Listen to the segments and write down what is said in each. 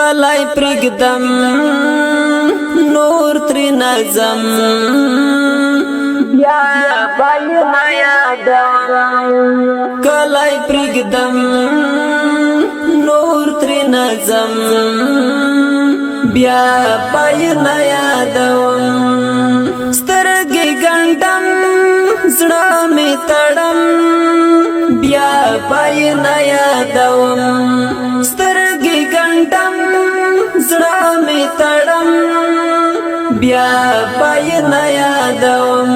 کلای پرګدم نور تر نظم بیا باندې یادوم کلای پرګدم نور تر نظم بیا باندې یادوم سترګې ګنډم زړه می تړم بیا باندې یادوم سترګې ګنډم زړه می تړم بیا باندې یادوم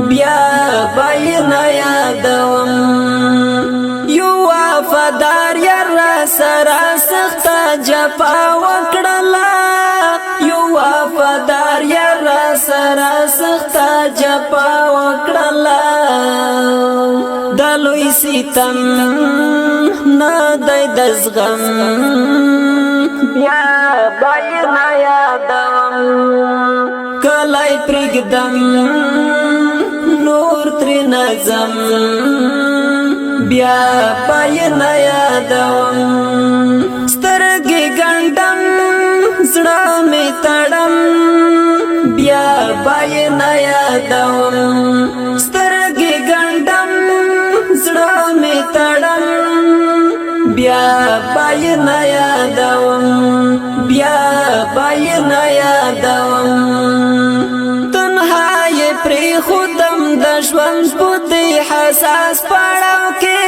بیا باندې یادوم یو وفادار یار سره سخت جفا وکړلا یو وفادار یار سره سخت جفا وکړلا دلوي ستم نه د زغم بیا باندې یادوم کلای پرګدم نور تر نظم بیا باندې یادوم سترګې ګنډم زړه می تړم بیا باندې یادوم سترګې ګنډم زړه می تړم بیا باندې یادوم بیا باندې یادوم تنهایی پری خودم د ژوند په دې حساس پړاو کې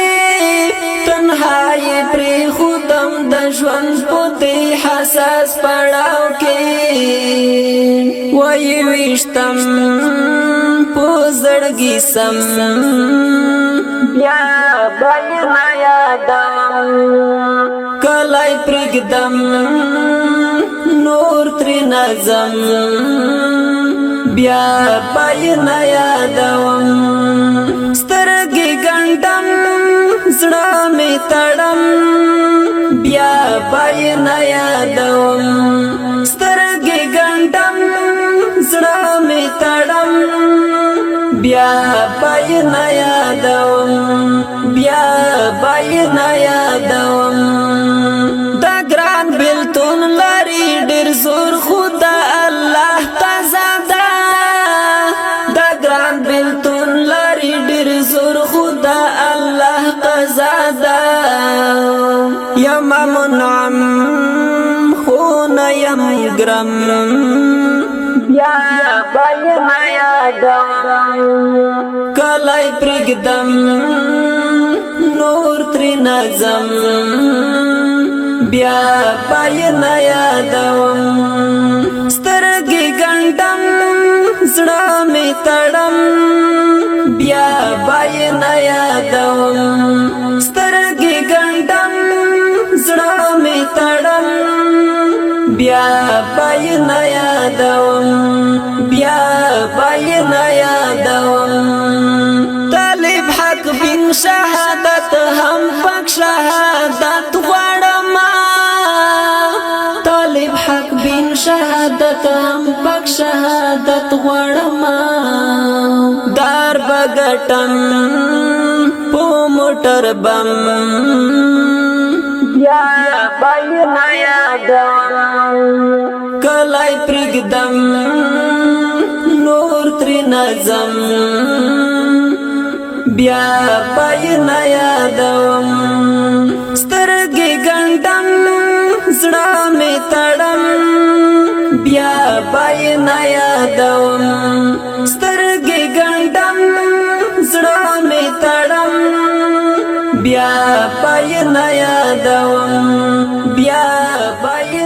تنهایی پری خودم د ژوند په دې حساس پړاو کې وای وشتم په زړګي سم بیا باندې یادوم کلای پرګدم نور تر نظم بیا باندې یادوم سترګې ګنډم زړه می تړم بیا باندې یادوم سترګې ګنډم زړه می تړم بیا باندې یادوم بیا باندې یادوم دا ګران بلتون لري ډېر زور خدا الله تزادا دا ګران بلتون لري ډېر زور خدا الله تزادا یم منعم خو نه یم ګرم بیا باندې یادوم کلای پرګدم نور تر نظم بیا باندې یادوم سترګې ګنډم زړه می تړم بیا باندې یادوم سترګې ګنډم زړه می تړم بیا باندې یادوم بیا باندې یادوم طالب حق بن شهادت هم پک شهادت غواړم طالب حق بن شهادت هم پک شهادت غواړم دار بغټم په موټر بم بیا باندې یادوم کلای پرګدم نور تر نظم بیا باندې یادوم سترګې ګنډم زړه می تړم بیا باندې یادوم سترګې ګنډم زړه می تړم بیا باندې یادوم بیا باندې